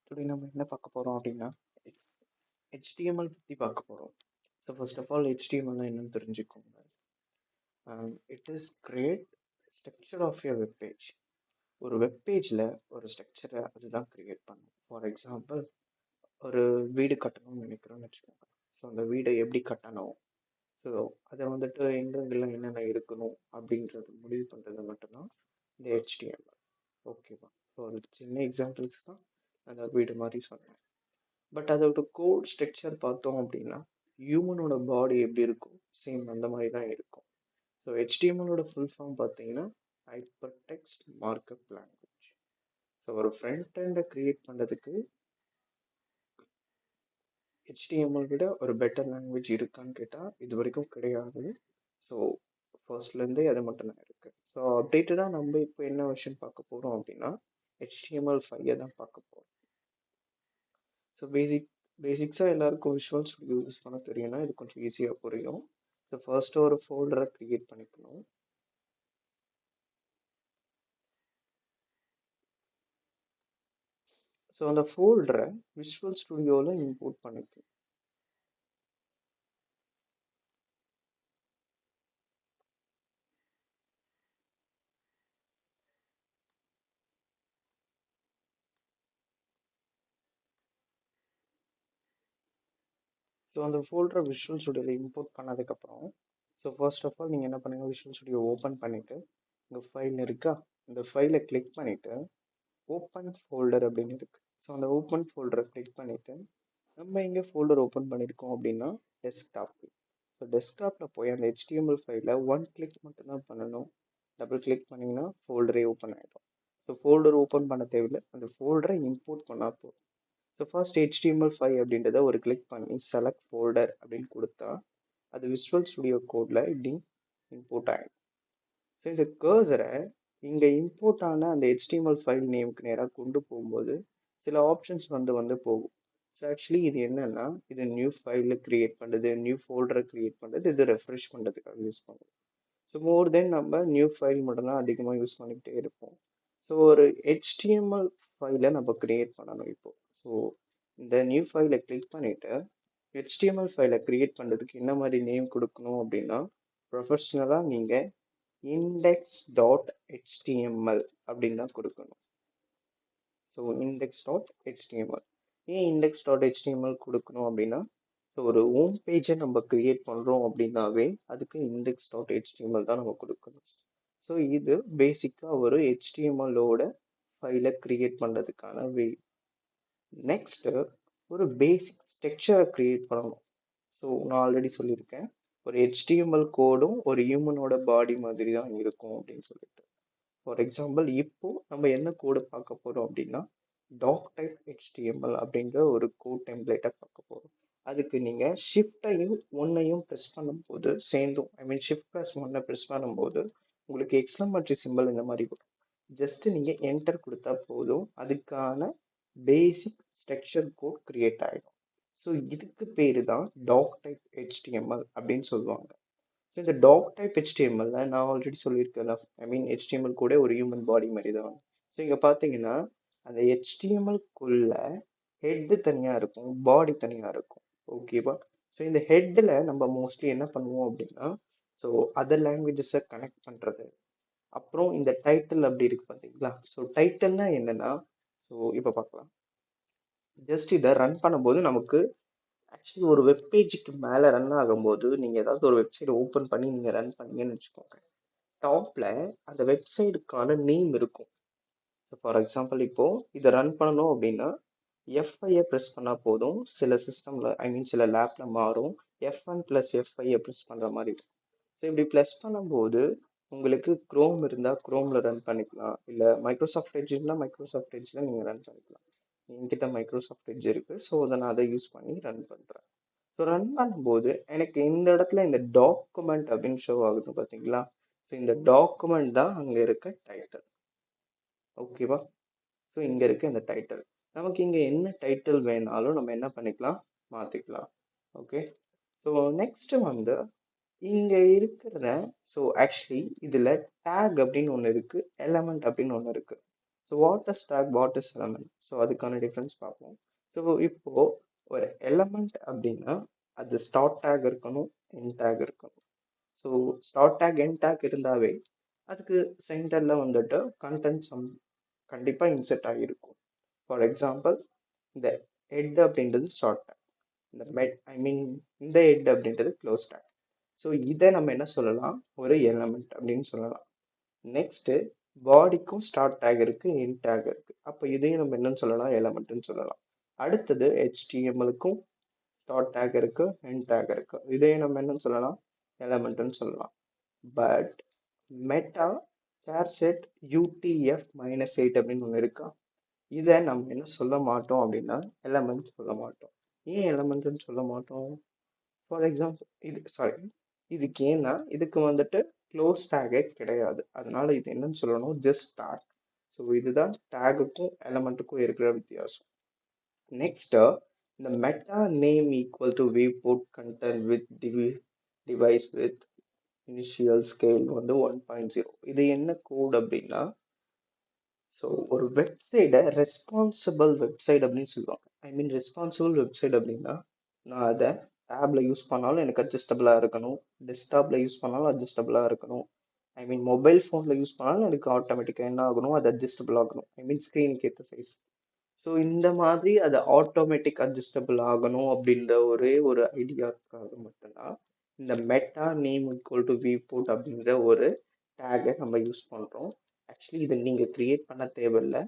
Today நம்ம என்ன பார்க்க போறோம் அப்படின்னா HTML பற்றி பார்க்க போறோம். So first of all HTML என்னன்னு தெரிஞ்சுக்கோங்க. It is create structure of your web page. ஒரு வெப் பேஜில் ஒரு ஸ்ட்ரக்சரை அதுதான் கிரியேட் பண்ணும். ஃபார் எக்ஸாம்பிள், ஒரு வீடு கட்டணும்னு நினைக்கிறோம்னு வச்சுக்கோங்க. ஸோ அந்த வீடை எப்படி கட்டணும், ஸோ அதை வந்துட்டு எங்கெங்கெல்லாம் என்னென்ன இருக்கணும் அப்படின்றது முடிவு பண்ணுறது மட்டும்தான் இந்த HTML. ஓகேவா? ஸோ ஒரு சின்ன எக்ஸாம்பிள்ஸ் தான் அந்த வீடு மாதிரி சொன்னேன். பட் அதோட கோட் ஸ்ட்ரக்சர் பார்த்தோம் அப்படின்னா ஹியூமனோட பாடி எப்படி இருக்கும், சேம் அந்த மாதிரி தான் இருக்கும். ஸோ HTMLோட ஃபுல் ஃபார்ம் பார்த்தீங்கன்னா hyper text markup language. So ஒரு ஃப்ரண்ட் எண்டை கிரியேட் பண்ணுறதுக்கு HTML விட ஒரு பெட்டர் லாங்குவேஜ் இருக்கான்னு கேட்டால் இது வரைக்கும் கிடையாது. ஸோ ஃபர்ஸ்ட்லேருந்தே அது மட்டும் தான் இருக்குது. ஸோ அப்டேட்டடாக நம்ம இப்போ என்ன வெர்ஷன் பார்க்க போகிறோம் அப்படின்னா HTML5 தான் பார்க்க போகிறோம். ஸோ பேசிக்ஸாக எல்லாருக்கும் விஷுவல் ஸ்டுடியோ யூஸ் பண்ண தெரியும்னா இது கொஞ்சம் ஈஸியாக புரியும். ஸோ ஃபர்ஸ்ட் ஒரு ஃபோல்டரை கிரியேட் பண்ணிக்கணும். ஸோ அந்த ஃபோல்டரை விஷுவல் ஸ்டுடியோவில் இம்போர்ட் பண்ணிக்கணும். ஸோ அந்த ஃபோல்டரை விஷுவல் ஸ்டுடியோவில் இம்போர்ட் பண்ணதுக்கப்புறம் ஸோ ஃபர்ஸ்ட் ஆஃப் ஆல் நீங்கள் என்ன பண்ணுங்கள், விஷுவல் ஸ்டுடியோ ஓப்பன் பண்ணிவிட்டு உங்கள் ஃபைல் இருக்கா, இந்த ஃபைலை கிளிக் பண்ணிவிட்டு ஓப்பன் ஃபோல்டர் அப்படின்னு இருக்குது. ஸோ அந்த ஓப்பன் ஃபோல்டரை கிளிக் பண்ணிவிட்டு நம்ம எங்கே ஃபோல்டர் ஓப்பன் பண்ணியிருக்கோம் அப்படின்னா டெஸ்க்டாப். ஸோ டெஸ்க்டாப்பில் போய் அந்த HTML ஃபைலை ஒன் கிளிக் மட்டும்தான் பண்ணணும். டபுள் கிளிக் பண்ணிங்கன்னா ஃபோல்டரே ஓப்பன் ஆகிடும். ஸோ ஃபோல்டர் ஓப்பன் பண்ண தேவையில்லை, அந்த ஃபோல்டரை இம்போர்ட் பண்ணால் போதும். ஸோ ஃபர்ஸ்ட் HTML5 அப்படின்றத ஒரு கிளிக் பண்ணி செலக்ட் ஃபோல்டர் அப்படின்னு கொடுத்தா அது விஷுவல் ஸ்டுடியோ கோடில் இப்படி இம்போர்ட் ஆகிடும். ஸோ இந்த கர்சரை இங்கே இம்போர்ட் ஆன அந்த HTML ஃபைல் நேமுக்கு நேராக கொண்டு போகும்போது சில ஆப்ஷன்ஸ் வந்து போகும். ஸோ ஆக்சுவலி இது என்னன்னா, இது நியூ ஃபைலில் கிரியேட் பண்ணுறது, நியூ ஃபோல்டரை கிரியேட் பண்ணுறது, இது ரெஃப்ரெஷ் பண்ணுறதுக்காக யூஸ் பண்ணுவோம். ஸோ மோர் தென் நம்ம நியூ ஃபைல் மட்டும்தான் அதிகமாக யூஸ் பண்ணிக்கிட்டே இருப்போம். ஸோ ஒரு HTML ஃபைலை நம்ம கிரியேட் பண்ணணும் இப்போ. ஸோ இந்த நியூ ஃபைலை கிளிக் பண்ணிவிட்டு HTML ஃபைலை கிரியேட் பண்ணுறதுக்கு என்ன மாதிரி நேம் கொடுக்கணும் அப்படின்னா, ப்ரொஃபஷ்னலாக நீங்கள் index.html அப்படின்னு தான் கொடுக்கணும். ஸோ index.html ஏன் index.html கொடுக்கணும் அப்படின்னா, ஸோ ஒரு ஹோம் பேஜை நம்ம கிரியேட் பண்ணுறோம் அப்படின்னாவே அதுக்கு index.html தான் நம்ம கொடுக்கணும். ஸோ இது பேசிக்காக ஒரு HTMLோட ஃபைலை கிரியேட் பண்ணுறதுக்கான வே. நெக்ஸ்ட்டு ஒரு பேசிக் ஸ்ட்ரக்சரை கிரியேட் பண்ணணும். ஸோ நான் ஆல்ரெடி சொல்லியிருக்கேன், ஒரு HTML கோடும் ஒரு ஹியூமனோட பாடி மாதிரி தான் இருக்கும் அப்படின்னு சொல்லிட்டு. ஃபார் எக்ஸாம்பிள், இப்போ நம்ம என்ன கோடு பார்க்க போகிறோம் அப்படின்னா டாக் டைப் HTML அப்படின்ற ஒரு கோட் டெம்ப்ளேட்டை பார்க்க போகிறோம். அதுக்கு நீங்கள் ஷிஃப்டையும் ஒன்னையும் ப்ரெஸ் பண்ணும்போது சேர்ந்தும், ஐ மீன் ஷிஃப்ட் ப்ளஸ் ஒன்னை ப்ரெஸ் பண்ணும்போது உங்களுக்கு எக்ஸ்க்ளமேட்டரி சிம்பிள் இந்த மாதிரி வரும். ஜஸ்ட் நீங்கள் என்டர் கொடுத்தா போதும், அதுக்கான பேசிக் ஸ்ட்ரக்சர் கோட் கிரியேட் ஆகிடும். ஸோ இதுக்கு பேர் தான் டாக் டைப் HTML அப்படின்னு சொல்லுவாங்க. ஸோ இந்த டாக் டைப் HTML நான் ஆல்ரெடி சொல்லியிருக்கேன், ஐ மீன் HTML கூட ஒரு ஹியூமன் பாடி மாதிரி தான். ஸோ இங்கே பார்த்தீங்கன்னா அந்த HTML-க்குள்ள ஹெட்டு தனியாக இருக்கும், பாடி தனியாக இருக்கும். ஓகேவா? ஸோ இந்த ஹெட்டில் நம்ம மோஸ்ட்லி என்ன பண்ணுவோம் அப்படின்னா, ஸோ அதர் லாங்குவேஜஸை கனெக்ட் பண்ணுறது, அப்புறம் இந்த டைட்டில் அப்படி இருக்கு பார்த்தீங்களா? ஸோ டைட்டில்னா என்னன்னா, ஸோ இப்போ பார்க்கலாம். ஜஸ்ட் இதை ரன் பண்ணும்போது நமக்கு ஆக்சுவலி ஒரு வெப் பேஜுக்கு மேலே ரன் ஆகும்போது நீங்கள் ஏதாவது ஒரு வெப்சைட் ஓப்பன் பண்ணி நீங்கள் ரன் பண்ணீங்கன்னு வச்சுக்கோங்க, டாப்பில் அந்த வெப்சைட்டுக்கான நேம் இருக்கும். ஃபார் எக்ஸாம்பிள், இப்போது இதை ரன் பண்ணணும் அப்படின்னா F5 ப்ரெஸ் பண்ணால் போதும். சில சிஸ்டமில், ஐ மீன் சில லேப்பில் மாறும், F1 + F5 ப்ரெஸ் பண்ணுற மாதிரி இருக்கும். ஸோ இப்படி ப்ளஸ் பண்ணும்போது உங்களுக்கு க்ரோம் இருந்தால் க்ரோமில் ரன் பண்ணிக்கலாம், இல்லை மைக்ரோசாஃப்ட் எட்ஜ் இருந்தால் மைக்ரோசாஃப்ட் எட்ஜில் நீங்கள் ரன் பண்ணிக்கலாம். என்கிட்ட மைக்ரோசாஃப்ட் எட்ஜ் இருக்குது, ஸோ அதை நான் அதை யூஸ் பண்ணி ரன் பண்ணுறேன். ஸோ ரன் பண்ணும்போது எனக்கு இந்த இடத்துல இந்த டாக்குமெண்ட் அப்படின்னு ஷோ ஆகுது பார்த்தீங்களா? ஸோ இந்த டாக்குமெண்ட் தான் அங்கே இருக்க டைட்டில். ஓகேவா? ஸோ இங்கே இருக்க இந்த டைட்டில், நமக்கு இங்கே என்ன டைட்டில் வேணாலும் நம்ம என்ன பண்ணிக்கலாம், மாற்றிக்கலாம். ஓகே. ஸோ நெக்ஸ்ட்டு வந்து இங்கே இருக்கிறத, ஸோ ஆக்சுவலி இதில் டேக் அப்படின்னு ஒன்று இருக்குது, எலமெண்ட் அப்படின்னு ஒன்று இருக்குது. So what is take, what is element, so அதுக்கான டிஃப்ரென்ஸ் பார்ப்போம். ஸோ இப்போ ஒரு எலமெண்ட் அப்படின்னா அது ஸ்டார்ட் டேக் இருக்கணும், எண்ட் டேக் இருக்கணும். So start take end take இருந்தாவே அதுக்கு சென்டர்ல வந்துட்டு கண்டென்ட் சம் கண்டிப்பாக இன்செர்ட் ஆகியிருக்கும். ஃபார் எக்ஸாம்பிள், இந்த ஹெட் அப்படின்றது ஸ்டார்ட் டேக், இந்த ஐ மீன் இந்த ஹெட் அப்படின்றது க்ளோஸ் டேக். ஸோ இதை நம்ம என்ன சொல்லலாம், ஒரு எலமெண்ட் அப்படின்னு சொல்லலாம். நெக்ஸ்ட், பாடிக்கும் ஸ்டார்ட் டேக் இருக்கு, எண்ட் டேக் இருக்கு. அப்போ இதையும் நம்ம என்னன்னு சொல்லலாம், எலமெண்ட்னு சொல்லலாம். அடுத்தது HTML-க்கும் ஸ்டார்ட் டேக் இருக்கு, எண்ட் டேக் இருக்கு. இதையும் நம்ம என்னன்னு சொல்லலாம், எலமெண்ட்னு சொல்லலாம். But meta sir set UTF-8 அப்படின்னு ஒன்று இருக்கா, இதை நம்ம என்ன சொல்ல மாட்டோம் அப்படின்னா எலமெண்ட் சொல்ல மாட்டோம். ஏன் எலமெண்ட்னு சொல்ல மாட்டோம்? ஃபார் எக்ஸாம்பிள், இதுக்கு ஏன்னா இதுக்கு வந்துட்டு க்ளோஸ் டேகே கிடையாது. அதனால இது என்னன்னு சொல்லணும், ஜஸ்ட் டேக். ஸோ இதுதான் டேகுக்கும் எலமெண்ட்டுக்கும் இருக்கிற வித்தியாசம். நெக்ஸ்ட், இந்த meta name equal to viewport content with device with initial scale வந்து 1.0. இது என்ன கோட் அப்படின்னா, ஸோ ஒரு வெப்சைட்டை ரெஸ்பான்சிபிள் வெப்சைட் அப்படின்னு சொல்லுவாங்க. ஐ மீன் ரெஸ்பான்சிபிள் வெப்சைட் அப்படின்னா, நான் அதை டேப்ல யூஸ் பண்ணாலும் எனக்கு அட்ஜஸ்டபிளாக இருக்கணும், டெஸ்க்டாப்ல யூஸ் பண்ணாலும் அட்ஜஸ்டபிளாக இருக்கணும், ஐ மீன் மொபைல் ஃபோனில் யூஸ் பண்ணாலும் எனக்கு ஆட்டோமேட்டிக்காக என்ன ஆகணும், அது அட்ஜஸ்டபிள் ஆகணும், ஐ மீன் ஸ்க்ரீனுக்கு ஏற்ற சைஸ். ஸோ இந்த மாதிரி அது ஆட்டோமேட்டிக் அட்ஜஸ்டபிள் ஆகணும் அப்படின்ற ஒரே ஒரு ஐடியாவுக்காக மட்டும்தான் இந்த meta name equal to viewport அப்படிங்கிற ஒரு டேகை நம்ம யூஸ் பண்ணுறோம். ஆக்சுவலி இதை நீங்கள் கிரியேட் பண்ண தேவையில்லை.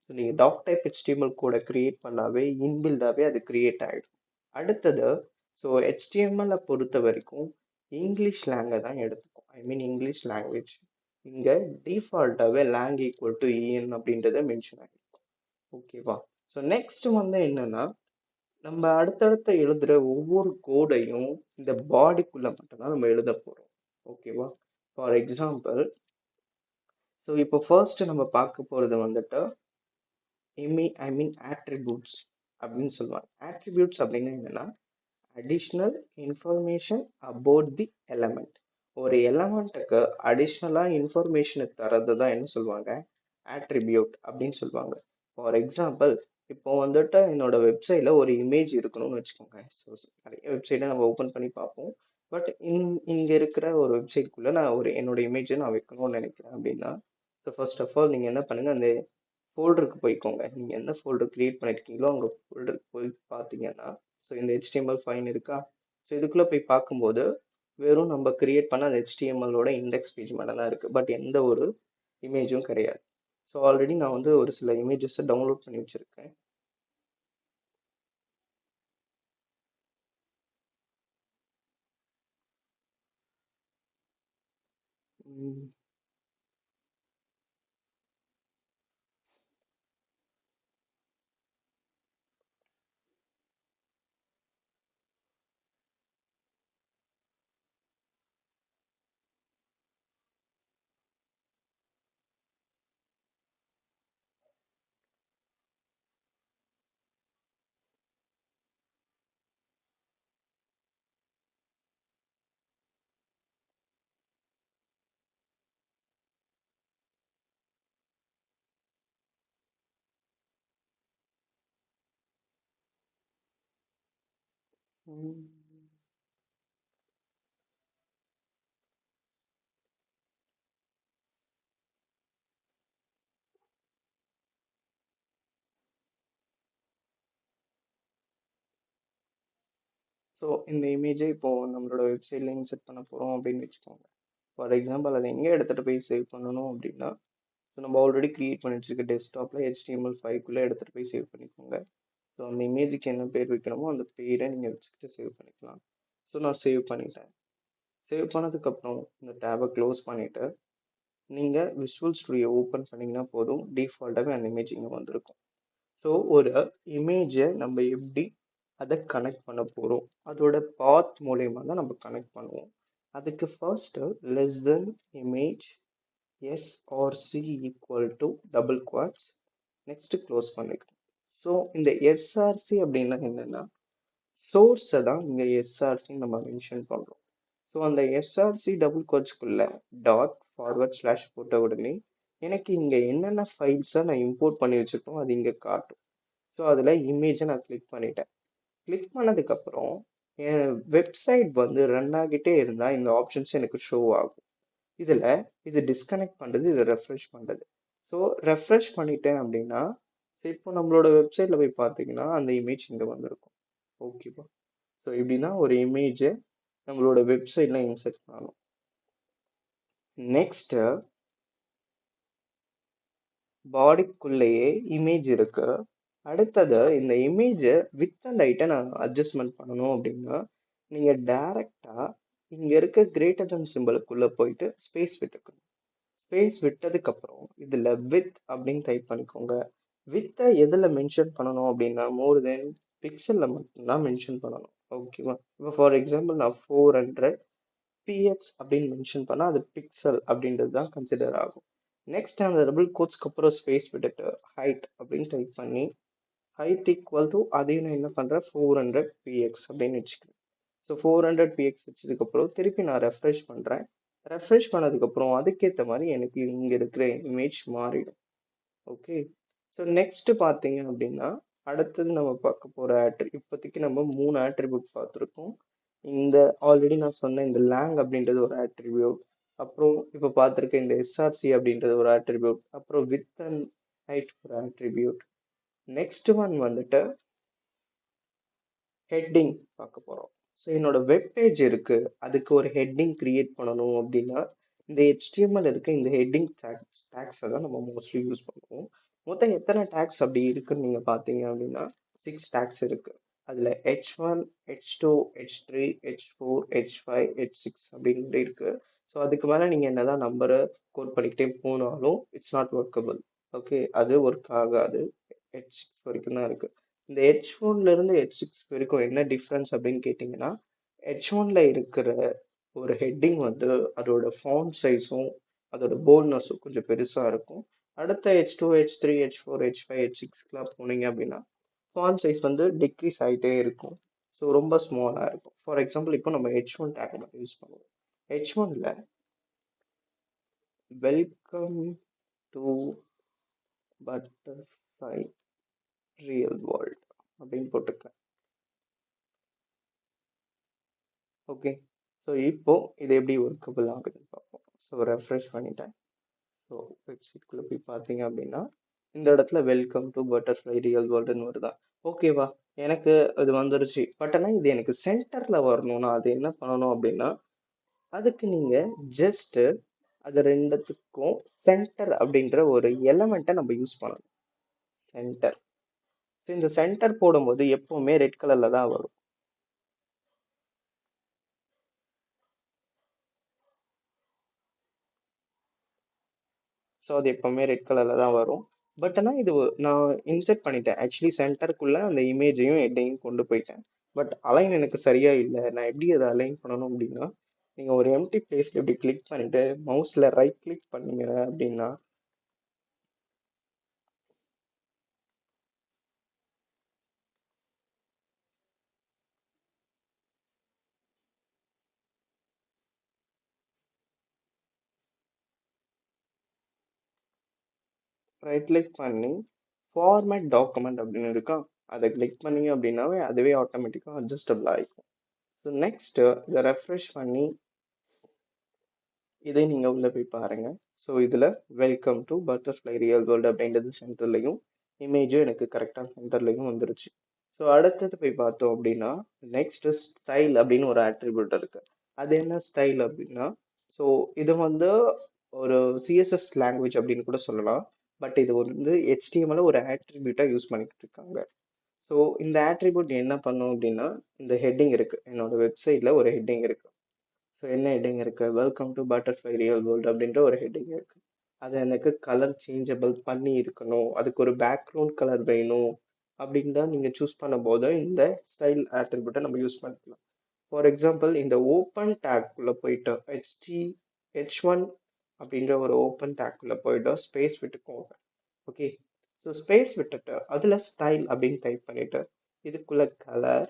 ஸோ நீங்கள் டாக் டைப் HTML கூட கிரியேட் பண்ணாவே இன்பில்டாகவே அது கிரியேட் ஆகிடும். அடுத்தது, ஸோ HTML பொறுத்த வரைக்கும் இங்கிலீஷ் லேங்கை தான் எடுத்துக்கும், ஐ மீன் இங்கிலீஷ் லாங்குவேஜ். இங்கே டிஃபால்ட்டாகவே லேங் ஈக்குவல் டு EN அப்படின்றத மென்ஷன் ஆகிடும். ஓகேவா? ஸோ நெக்ஸ்ட் வந்து என்னன்னா, நம்ம அடுத்தடுத்த எழுதுற ஒவ்வொரு கோடையும் இந்த பாடிக்குள்ள மட்டும்தான் நம்ம எழுத போறோம். ஓகேவா? ஃபார் எக்ஸாம்பிள், ஸோ இப்போ ஃபர்ஸ்ட் நம்ம பார்க்க போறது வந்துட்டு ஐ மீன் ஆட்ரிபியூட்ஸ் அப்படின்னு சொல்லுவாங்க. ஆட்ரிபியூட்ஸ் அப்படின்னா என்னன்னா, additional information about the element. ஒரு எலமெண்ட்டுக்கு அடிஷ்னலாக இன்ஃபர்மேஷனை தரது தான் என்ன சொல்லுவாங்க, ஆட்ரிபியூட் அப்படின்னு சொல்லுவாங்க. ஃபார் எக்ஸாம்பிள், இப்போ வந்துட்டு என்னோட வெப்சைட்ல ஒரு இமேஜ் இருக்கணும்னு வச்சுக்கோங்க. ஸோ நிறைய வெப்சைட்டை நம்ம ஓப்பன் பண்ணி பார்ப்போம். பட் இங்க இருக்கிற ஒரு வெப்சைட்குள்ள நான் என்னோட இமேஜை நான் வைக்கணும்னு நினைக்கிறேன் அப்படின்னா, ஸோ ஃபர்ஸ்ட் ஆஃப் ஆல் நீங்க என்ன பண்ணுங்க, அந்த ஃபோல்டருக்கு போய்க்கோங்க. நீங்க என்ன ஃபோல்டர் கிரியேட் பண்ணிருக்கீங்களோ அங்க ஃபோல்டருக்கு போய் பார்த்தீங்கன்னா, ஸோ இந்த HTML ஃபைல் இருக்கா, ஸோ இதுக்குள்ள போய் பார்க்கும்போது வெறும் நம்ம கிரியேட் பண்ண அந்த HTML-ஓட இண்டெக்ஸ் பேஜ் மட்டும் தான் இருக்கு. பட் எந்த ஒரு இமேஜும் கிடையாது. ஸோ ஆல்ரெடி நான் வந்து ஒரு சில இமேஜஸை டவுன்லோட் பண்ணி வச்சிருக்கேன். ஸோ இந்த இமேஜை இப்போ நம்மளோட வெப்சைட்ல இன்செர்ட் பண்ண போறோம் அப்படின்னு வச்சுக்கோங்க. ஃபார் எக்ஸாம்பிள், அதை எங்கே எடுத்துட்டு போய் சேவ் பண்ணணும் அப்படின்னா, ஸோ நம்ம ஆல்ரெடி கிரியேட் பண்ணி வச்சிருக்க டெஸ்க்டாப்ல HTML5 எடுத்துட்டு போய் சேவ் பண்ணிக்கோங்க. ஸோ அந்த இமேஜுக்கு என்ன பேர் வைக்கணுமோ அந்த பேரை நீங்கள் வச்சுக்கிட்டு சேவ் பண்ணிக்கலாம். ஸோ நான் சேவ் பண்ணிட்டேன். சேவ் பண்ணதுக்கப்புறம் இந்த டேபை க்ளோஸ் பண்ணிவிட்டு நீங்கள் விஷுவல் ஸ்டுடியோ ஓப்பன் பண்ணிங்கன்னா போதும், டிஃபால்ட்டாகவே அந்த இமேஜ் இங்கே வந்திருக்கும். ஸோ ஒரு இமேஜை நம்ம எப்படி அதை கனெக்ட் பண்ண போகிறோம், அதோட பாத் மூலயமா தான் நம்ம கனெக்ட் பண்ணுவோம். அதுக்கு first less than image SRC equal to double quartz, next close பண்ணிக்கணும். ஸோ இந்த SRC அப்படின்னா என்னன்னா, சோர்ஸை தான் இங்கே SRC நம்ம மென்ஷன் பண்ணுறோம். ஸோ அந்த SRC டபுள் கோட்ஸ்க்குள்ள டாட் ஃபார்வர்ட் ஸ்லாஷ் போட்ட உடனே எனக்கு இங்க என்னென்ன ஃபைல்ஸை நான் இம்போர்ட் பண்ணி வச்சிருக்கோம் அது இங்க காட்டும். ஸோ அதில் இமேஜை நான் கிளிக் பண்ணிட்டேன். கிளிக் பண்ணதுக்கப்புறம் என் வெப்சைட் வந்து ரன் ஆகிட்டே இருந்தால் இந்த ஆப்ஷன்ஸ் எனக்கு ஷோ ஆகும். இதில் இது டிஸ்கனெக்ட் பண்ணுறது, இது ரெஃப்ரெஷ் பண்ணுறது. ஸோ ரெஃப்ரெஷ் பண்ணிட்டேன் அப்படின்னா இப்போ நம்மளோட வெப்சைட்டில் போய் பார்த்தீங்கன்னா அந்த இமேஜ் இங்கே வந்திருக்கும். ஓகேவா? ஸோ இப்படின்னா ஒரு இமேஜை நம்மளோட வெப்சைட்ல இன்சர்ட் பண்ணணும். நெக்ஸ்ட் பாடிக்குள்ளேயே இமேஜ் இருக்கு. அடுத்தது இந்த இமேஜை வித் அண்ட் ஹைட்டை நான் அட்ஜஸ்ட்மெண்ட் பண்ணணும் அப்படின்னா நீங்க டைரக்டா இங்க இருக்க கிரேட்டர் தன் சிம்பிளுக்குள்ள போயிட்டு ஸ்பேஸ் விட்டுக்கணும். ஸ்பேஸ் விட்டதுக்கு அப்புறம் இதுல வித் அப்படின்னு டைப் பண்ணிக்கோங்க. வித்தை எதுல மென்ஷன் பண்ணணும் அப்படின்னா மோர் தென் பிக்சல்ல மட்டும்தான் மென்ஷன் பண்ணணும். ஓகேவா? இப்போ ஃபார் எக்ஸாம்பிள் நான் 400 பிஎக்ஸ் அப்படின்னு மென்ஷன் பண்ணா அது பிக்சல் அப்படின்றது தான் கன்சிடர் ஆகும். நெக்ஸ்ட் அந்த டபுள் கோட்ஸ்க்கு அப்புறம் ஸ்பேஸ் விட்டுட்டு ஹைட் அப்படின்னு டைப் பண்ணி ஹைட் ஈக்குவல் டு அதையும் நான் என்ன பண்றேன் 400 பிஎக்ஸ் அப்படின்னு வச்சுக்கிறேன். ஸோ 400 பிஎக்ஸ் வச்சதுக்கப்புறம் திருப்பி நான் ரெஃப்ரெஷ் பண்ணுறேன். ரெஃப்ரெஷ் பண்ணதுக்கப்புறம் அதுக்கேற்ற மாதிரி எனக்கு இங்கே இருக்கிற இமேஜ் மாறிடும். ஓகே. ஸோ நெக்ஸ்ட் பார்த்தீங்க அப்படின்னா அடுத்தது நம்ம பார்க்க போகிற இப்போதைக்கு நம்ம 3 ஆட்ரிபியூட் பார்த்துருக்கோம். இந்த ஆல்ரெடி நான் சொன்ன இந்த லேங் அப்படின்றது ஒரு ஆட்ரிபியூட். அப்புறம் இப்போ பார்த்துருக்க இந்த எஸ்ஆர்சி அப்படின்றது ஒரு ஆட்ரிபியூட். அப்புறம் வித் அண்ட் ஹைட் ஒரு ஆட்ரிபியூட். நெக்ஸ்ட் ஒன் வந்துட்டு ஹெட்டிங் பார்க்க போகிறோம். ஸோ என்னோட வெப் பேஜ் இருக்கு, அதுக்கு ஒரு ஹெட்டிங் கிரியேட் பண்ணணும் அப்படின்னா இந்த HTML இருக்க இந்த ஹெட்டிங் டேக்ஸை தான் நம்ம மோஸ்ட்லி யூஸ் பண்ணுவோம். மொத்தம் எத்தனை டேக்ஸ் அப்படி இருக்குன்னு நீங்க பார்த்தீங்க அப்படின்னா 6 டேக்ஸ் இருக்கு. அதுல H1, H2, H3, H4, H5, H6 அப்படின்னு இருக்கு. ஸோ அதுக்கு மேல நீங்க என்னதான் நம்பரை கோட் பண்ணிக்கிட்டே போனாலும் இட்ஸ் நாட் ஒர்க்கபிள். ஓகே, அது ஒர்க் ஆகாது. H6 வரைக்கும் தான் இருக்கு. இந்த H1ல இருந்து H6 வரைக்கும் என்ன டிஃப்ரென்ஸ் அப்படின்னு கேட்டிங்கன்னா H1ல இருக்கிற ஒரு ஹெட்டிங் வந்து அதோட ஃபாண்ட் சைஸும் அதோட போல்ட்னஸும் கொஞ்சம் பெருசா இருக்கும். அடுத்த H2, H3, H4, H5, H6க்குலாம் போனீங்க அப்படின்னா ஃபாண்ட் சைஸ் வந்து டிக்ரீஸ் ஆகிட்டே இருக்கும். ஸோ ரொம்ப ஸ்மாலாக இருக்கும். ஃபார் எக்ஸாம்பிள் இப்போ நம்ம H1 டேக் மட்டும் யூஸ் பண்ணுவோம். H1ல welcome to butterfly real world அப்படின்னு போட்டுருக்கேன். ஓகே. ஸோ இப்போ இது எப்படி ஒர்க்கபிள் ஆகுதுன்னு பார்ப்போம். ஸோ ரெஃப்ரெஷ் பண்ணிட்டேன். ஸோ வெப்சைட்குள்ளே போய் பார்த்தீங்க அப்படின்னா இந்த இடத்துல வெல்கம் டு பட்டர்ஃப்ளை ரியல் வேர்ல்டுன்னு வருதா? ஓகேவா? எனக்கு அது வந்துருச்சு. பட் ஆனால் இது எனக்கு சென்டரில் வரணும்னா அது என்ன பண்ணணும் அப்படின்னா அதுக்கு நீங்கள் ஜஸ்ட்டு அது ரெண்டுத்துக்கும் சென்டர் அப்படின்ற ஒரு எலமெண்ட்டை நம்ம யூஸ் பண்ணணும். சென்டர். ஸோ இந்த சென்டர் போடும்போது எப்பவுமே ரெட் கலரில் தான் வரும். ஸோ அது எப்பவுமே ரெட் கலரில் தான் வரும். பட் ஆனால் இது நான் இன்செர்ட் பண்ணிட்டேன். ஆக்சுவலி சென்டருக்குள்ளே அந்த இமேஜையும் ஹெட்டையும் கொண்டு போயிட்டேன். பட் அலைன் எனக்கு சரியா இல்லை. நான் எப்படி அதை அலைன் பண்ணணும் அப்படின்னா நீங்கள் ஒரு எம்டி பிளேஸில் இப்படி கிளிக் பண்ணிட்டு மவுஸில் ரைட் கிளிக் பண்ணீங்க அப்படின்னா ரைட் கிளிக் பண்ணி ஃபார்மேட் டாக்குமெண்ட் அப்படின்னு இருக்கா, அதை கிளிக் பண்ணீங்க அப்படின்னாவே அதுவே ஆட்டோமேட்டிக்காக அட்ஜஸ்டபிள் ஆகிக்கும். ஸோ நெக்ஸ்ட்டு இதை ரெஃப்ரெஷ் பண்ணி இதை நீங்கள் உள்ளே போய் பாருங்கள். ஸோ இதில் welcome to butterfly real world அப்படின்றது சென்டர்லையும் இமேஜும் எனக்கு கரெக்டாக சென்டர்லையும் வந்துருச்சு. ஸோ அடுத்தது போய் பார்த்தோம் அப்படின்னா நெக்ஸ்ட் ஸ்டைல் அப்படின்னு ஒரு ஆட்ரிபியூட் இருக்கு. அது என்ன ஸ்டைல் அப்படின்னா ஸோ இது வந்து ஒரு சிஎஸ்எஸ் லாங்குவேஜ் அப்படின்னு கூட சொல்லலாம். பட் இது வந்து HTML ஒரு ஆட்ரிபியூட்டாக யூஸ் பண்ணிக்கிட்டு இருக்காங்க. ஸோ இந்த ஆட்ரிபியூட் என்ன பண்ணும் அப்படின்னா இந்த ஹெட்டிங் இருக்கு, என்னோட வெப்சைட்ல ஒரு ஹெட்டிங் இருக்கு. ஸோ என்ன ஹெட்டிங் இருக்கு, welcome to butterfly real world அப்படின்ற ஒரு ஹெட்டிங் இருக்கு. அது எனக்கு கலர் சேஞ்சபிள் பண்ணி இருக்கணும், அதுக்கு ஒரு பேக்ரவுண்ட் கலர் வேணும் அப்படின்னு தான் நீங்கள் சூஸ் பண்ணும்போது இந்த ஸ்டைல் ஆட்ரிபியூட்டை நம்ம யூஸ் பண்ணிக்கலாம். ஃபார் எக்ஸாம்பிள் இந்த ஓப்பன் டேக்குள்ளே போயிட்டு H1 அப்படின்ற ஒரு ஓப்பன் டேக்குள்ளே போயிட்டு ஸ்பேஸ் விட்டுக்கோங்க. ஓகே. ஸோ ஸ்பேஸ் விட்டுட்டு அதில் ஸ்டைல் அப்படின்னு டைப் பண்ணிட்டு இதுக்குள்ள கலர்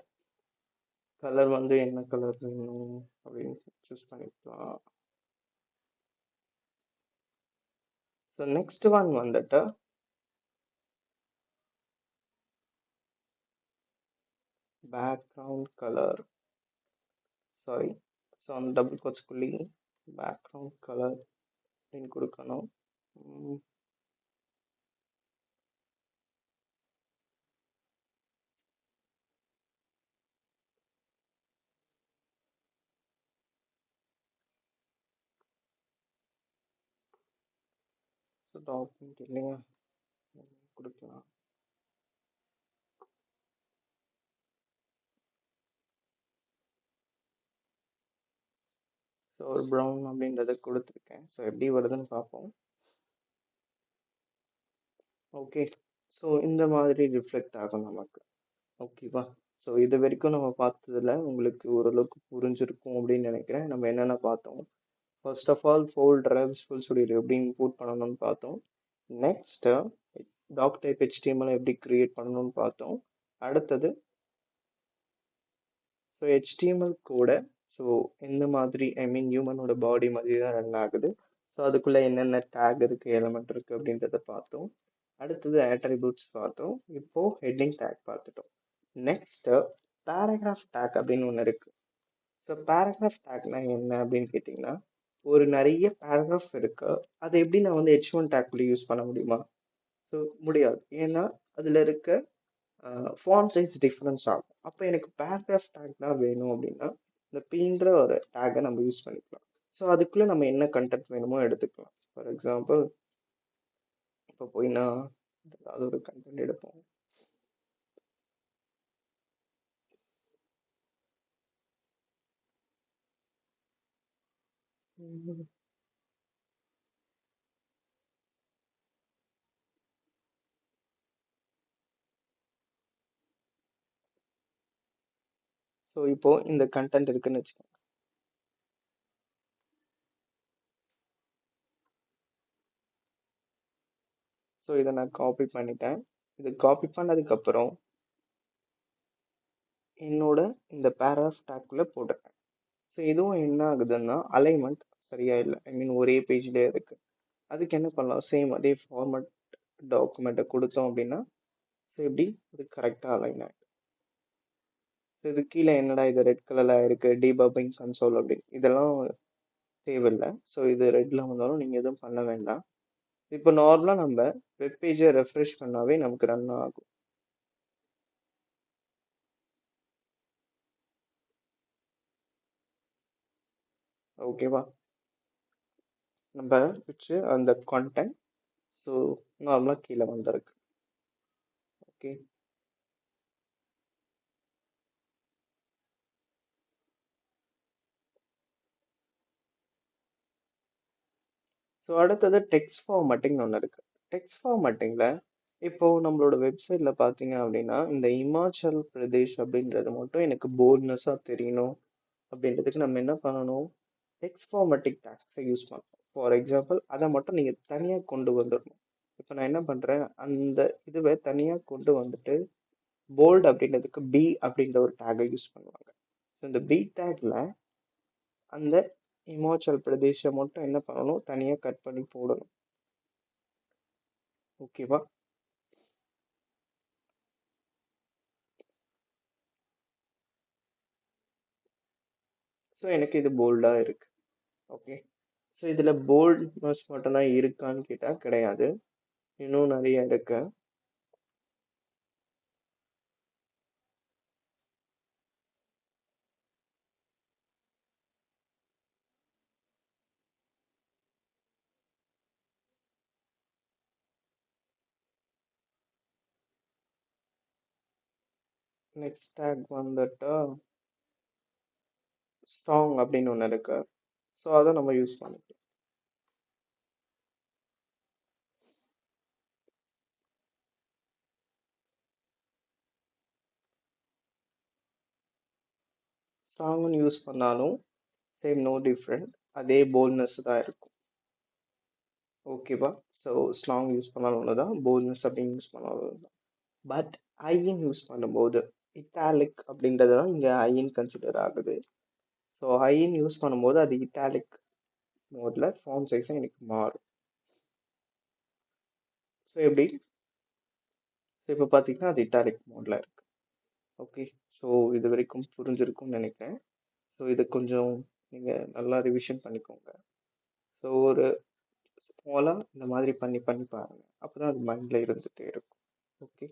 கலர் வந்து என்ன கலர் வேணும் அப்படின்னு சூஸ் பண்ணிக்கலாம். ஸோ நெக்ஸ்ட் ஒன் வந்துட்டு பேக்ரவுண்ட் கலர், சாரி, ஸோ அந்த டபுள் கோட்ஸ்குள்ளேயே பேக்ரவுண்ட் கலர் அப்படின்னு கொடுக்கணும். ஸோ டாக்குமெண்ட் இல்லையா கொடுக்கலாம். ஸோ ஒரு ப்ரௌன் அப்படின்றத கொடுத்துருக்கேன். ஸோ எப்படி வருதுன்னு பார்ப்போம். ஓகே, ஸோ இந்த மாதிரி ரிஃப்ளெக்ட் ஆகும் நமக்கு. ஓகேவா? ஸோ இது வரைக்கும் நம்ம பார்த்ததுல உங்களுக்கு ஓரளவுக்கு புரிஞ்சிருக்கும் அப்படின்னு நினைக்கிறேன். நம்ம என்னென்ன பார்த்தோம்? ஃபர்ஸ்ட் ஆஃப் ஆல் ஃபோல்டரை விசுவல் ஸ்டுடியோவில் எப்படி இம்போர்ட் பண்ணணும்னு பார்த்தோம். நெக்ஸ்ட்டு டாக் டைப் HTML எப்படி கிரியேட் பண்ணணும்னு பார்த்தோம். அடுத்தது ஸோ HTML கூட ஸோ எந்த மாதிரி ஹியூமனோட பாடி மாதிரி தான் ரன் ஆகுது. ஸோ அதுக்குள்ளே என்னென்ன டேக் இருக்குது, எலமெண்ட் இருக்குது அப்படின்றத பார்த்தோம். அடுத்தது ஆட்ரிபியூட்ஸ் பார்த்தோம். இப்போ ஹெட்டிங் டேக் பார்த்துட்டோம். நெக்ஸ்ட்டு பேராகிராஃப் டேக் அப்படின்னு ஒன்று இருக்குது. ஸோ பேராகிராஃப் டேக்னா என்ன அப்படின்னு கேட்டிங்கன்னா, ஒரு நிறைய பேராகிராஃப் இருக்கு, அதை எப்படி நான் வந்து H1 டேக்குள்ளே யூஸ் பண்ண முடியுமா? ஸோ முடியாது. ஏன்னா அதில் இருக்க ஃபாண்ட் சைஸ் டிஃப்ரென்ஸ் ஆகும். அப்போ எனக்கு பேராகிராஃப் டேக் தான் வேணும் அப்படின்னா இந்த பீன்ற ஒரு டேக்கை நம்ம யூஸ் பண்ணிக்கலாம். ஸோ அதுக்குள்ளே நம்ம என்ன கண்டென்ட் வேணுமோ எடுத்துக்கலாம். ஃபார் எக்ஸாம்பிள் இப்போ போய் நான் ஏதாவது ஒரு கண்டென்ட் எடுப்போம். ஸோ இப்போ இந்த கண்டென்ட் இருக்குன்னு வச்சுக்கோங்க. ஸோ இதை நான் காப்பி பண்ணிட்டேன். இது காப்பி பண்ணதுக்கப்புறம் என்னோட இந்த பேராகிராஃப் டேக்குள்ளே போட்டுருக்கேன். ஸோ இதுவும் என்ன ஆகுதுன்னா அலைன்மெண்ட் சரியா இல்லை. ஒரே பேஜ்லேயே இருக்கு. அதுக்கு என்ன பண்ணலாம்? சேம் அதே ஃபார்மட் டாக்குமெண்ட்டை கொடுத்தோம் அப்படின்னா ஸோ எப்படி இது கரெக்டாக அலைன் ஆகிடும். ஸோ இது கீழே என்னடா இது ரெட் கலரில் இருக்குது டீபப்பிங் கன்சோல் அப்படின்னு, இதெல்லாம் தேவையில்லை. ஸோ இது ரெட்டில் வந்தாலும் நீங்கள் எதுவும் பண்ண வேண்டாம். இப்போ நார்மலாக நம்ம வெப் பேஜை ரெஃப்ரெஷ் பண்ணாவே நமக்கு ரன் ஆகும். ஓகேவா? நம்ம வச்சு அந்த கான்டென்ட் ஸோ நார்மலாக கீழே வந்திருக்கு. ஓகே, ஸோ அடுத்தது டெக்ஸ்ட் ஃபார்மேட்டிங் ஒன்று இருக்கு. டெக்ஸ்ட் ஃபார்மேட்டிங்கில் இப்போ நம்மளோட வெப்சைட்ல பார்த்தீங்க அப்படின்னா இந்த இமாச்சல் பிரதேஷ் அப்படின்றது மட்டும் எனக்கு போல்ட்னஸாக தெரியணும் அப்படின்றதுக்கு நம்ம என்ன பண்ணணும்? டெக்ஸ்ட் ஃபார்மேட்டிக் டேக்ஸை யூஸ் பண்ணணும். ஃபார் எக்ஸாம்பிள் அதை மட்டும் நீங்கள் தனியாக கொண்டு வந்துடணும். இப்போ நான் என்ன பண்ணுறேன், அந்த இதுவை தனியாக கொண்டு வந்துட்டு போல்ட் அப்படின்றதுக்கு பி அப்படின்ற ஒரு டேகை யூஸ் பண்ணுவாங்க. ஸோ இந்த பி டேக்ல அந்த இமாச்சல் பிரதேஷை மட்டும் என்ன பண்ணணும்? தனியாக கட் பண்ணி போடணும். ஓகேவா? ஸோ எனக்கு இது போல்டாக இருக்கு. ஓகே, ஸோ இதில் போல்ட்னஸ் மட்டும்தான் இருக்கான்னு கேட்டால் கிடையாது, இன்னும் நிறைய இருக்கு. நெக்ஸ்ட் டேக் வந்துட்டு ஸ்ட்ராங் அப்படின்னு ஒன்று இருக்கு. ஸோ அதை நம்ம யூஸ் பண்ணிக்கலாம். ஸ்ட்ராங்னு யூஸ் பண்ணாலும் சேம் நோ டிஃப்ரெண்ட், அதே போல்ட்னஸ் தான் இருக்கும். ஓகேவா? ஸோ ஸ்ட்ராங் யூஸ் பண்ணாலும் ஒன்று தான், போல்ட்னஸ் அப்படின்னு யூஸ் பண்ணாலும் ஒன்று தான். பட் ஐஇன் யூஸ் பண்ணும்போது இட்டாலிக் அப்படின்றது தான் இங்கே ஐஇன் கன்சிடர் ஆகுது. ஸோ ஐஇன் யூஸ் பண்ணும்போது அது இட்டாலிக் மோடில் ஃபார்ம் சைஸும் எனக்கு மாறும். ஸோ எப்படி ஸோ இப்போ பார்த்தீங்கன்னா அது இட்டாலிக் மோடில் இருக்கு. ஓகே, ஸோ இது வரைக்கும் புரிஞ்சிருக்கும்னு நினைக்கிறேன். ஸோ இதை கொஞ்சம் நீங்கள் நல்லா ரிவிஷன் பண்ணிக்கோங்க. ஸோ ஒரு ஸ்மாலாக இந்த மாதிரி பண்ணி பண்ணி பாருங்கள், அப்போ தான் அது மைண்டில் இருந்துகிட்டே இருக்கும். ஓகே.